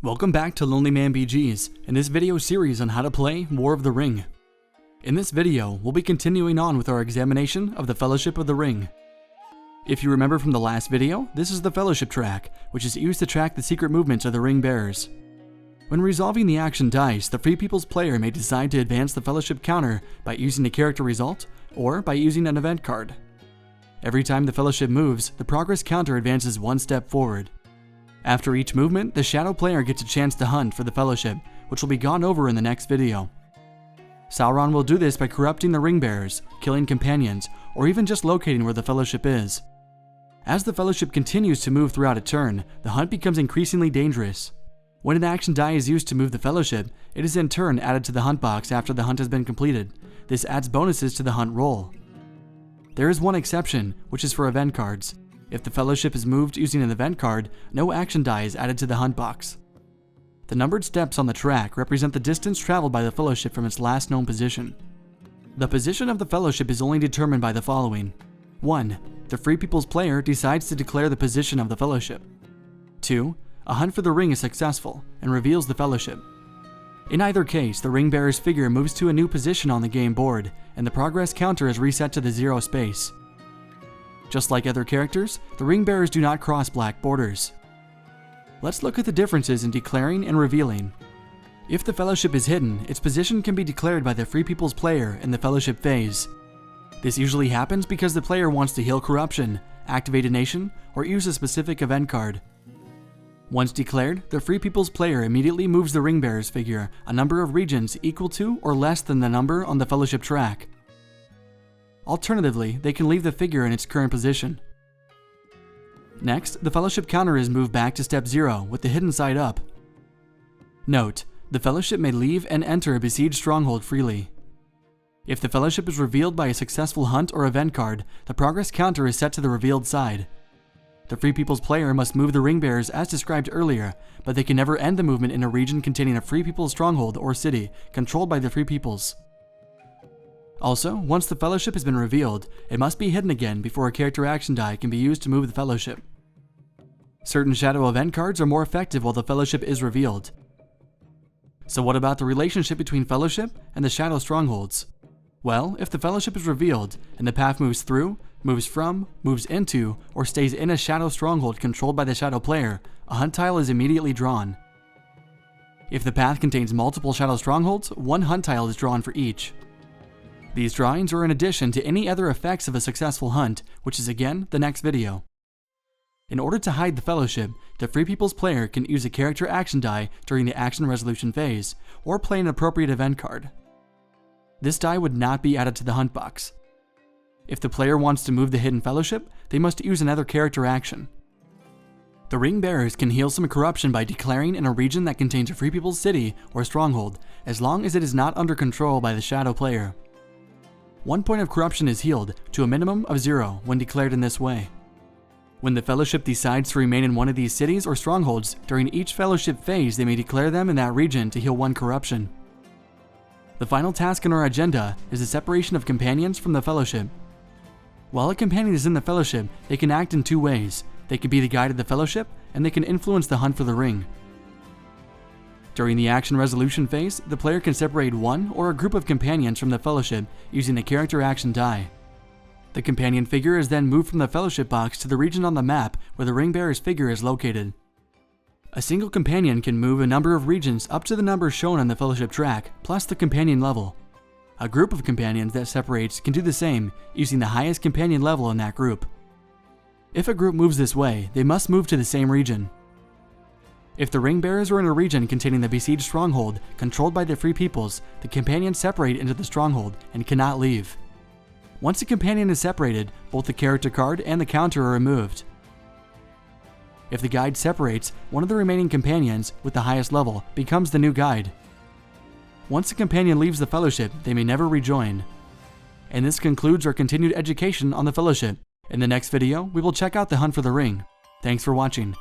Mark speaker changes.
Speaker 1: Welcome back to LonelyMan BGs, in this video series on how to play War of the Ring. In this video, we'll be continuing on with our examination of the Fellowship of the Ring. If you remember from the last video, this is the Fellowship track, which is used to track the secret movements of the Ring Bearers. When resolving the action dice, the Free People's player may decide to advance the Fellowship counter by using a character result, or by using an event card. Every time the Fellowship moves, the progress counter advances one step forward. After each movement, the Shadow player gets a chance to hunt for the Fellowship, which will be gone over in the next video. Sauron will do this by corrupting the Ring Bearers, killing companions, or even just locating where the Fellowship is. As the Fellowship continues to move throughout a turn, the hunt becomes increasingly dangerous. When an action die is used to move the Fellowship, it is in turn added to the hunt box after the hunt has been completed. This adds bonuses to the hunt roll. There is one exception, which is for event cards. If the Fellowship is moved using an event card, no action die is added to the hunt box. The numbered steps on the track represent the distance traveled by the Fellowship from its last known position. The position of the Fellowship is only determined by the following. 1. The Free People's player decides to declare the position of the Fellowship. 2. A hunt for the ring is successful and reveals the Fellowship. In either case, the Ring Bearer's figure moves to a new position on the game board, and the progress counter is reset to the 0 space. Just like other characters, the Ring Bearers do not cross black borders. Let's look at the differences in declaring and revealing. If the Fellowship is hidden, its position can be declared by the Free People's player in the Fellowship phase. This usually happens because the player wants to heal corruption, activate a nation, or use a specific event card. Once declared, the Free People's player immediately moves the Ring Bearer's figure a number of regions equal to or less than the number on the Fellowship track. Alternatively, they can leave the figure in its current position. Next, the Fellowship counter is moved back to step 0 with the hidden side up. Note, the Fellowship may leave and enter a besieged stronghold freely. If the Fellowship is revealed by a successful hunt or event card, the progress counter is set to the revealed side. The Free People's player must move the Ring Bearers as described earlier, but they can never end the movement in a region containing a Free People's stronghold or city controlled by the Free Peoples. Also, once the Fellowship has been revealed, it must be hidden again before a character action die can be used to move the Fellowship. Certain Shadow event cards are more effective while the Fellowship is revealed. So what about the relationship between Fellowship and the Shadow Strongholds? Well, if the Fellowship is revealed, and the path moves through, moves from, moves into, or stays in a Shadow Stronghold controlled by the Shadow player, a hunt tile is immediately drawn. If the path contains multiple Shadow Strongholds, one hunt tile is drawn for each. These drawings are in addition to any other effects of a successful hunt, which is again the next video. In order to hide the Fellowship, the Free People's player can use a character action die during the action resolution phase, or play an appropriate event card. This die would not be added to the hunt box. If the player wants to move the hidden Fellowship, they must use another character action. The Ring Bearers can heal some corruption by declaring in a region that contains a Free People's city or stronghold, as long as it is not under control by the Shadow player. 1 point of corruption is healed to a minimum of 0 when declared in this way. When the Fellowship decides to remain in one of these cities or strongholds, during each Fellowship phase they may declare them in that region to heal 1 corruption. The final task on our agenda is the separation of companions from the Fellowship. While a companion is in the Fellowship, they can act in 2 ways. They can be the guide of the Fellowship, and they can influence the hunt for the ring. During the action resolution phase, the player can separate one or a group of companions from the Fellowship using a character action die. The companion figure is then moved from the Fellowship box to the region on the map where the Ring Bearer's figure is located. A single companion can move a number of regions up to the number shown on the Fellowship track, plus the companion level. A group of companions that separates can do the same, using the highest companion level in that group. If a group moves this way, they must move to the same region. If the Ring Bearers are in a region containing the besieged stronghold controlled by the Free Peoples, the companions separate into the stronghold and cannot leave. Once a companion is separated, both the character card and the counter are removed. If the guide separates, one of the remaining companions, with the highest level, becomes the new guide. Once a companion leaves the Fellowship, they may never rejoin. And this concludes our continued education on the Fellowship. In the next video, we will check out the hunt for the ring. Thanks for watching.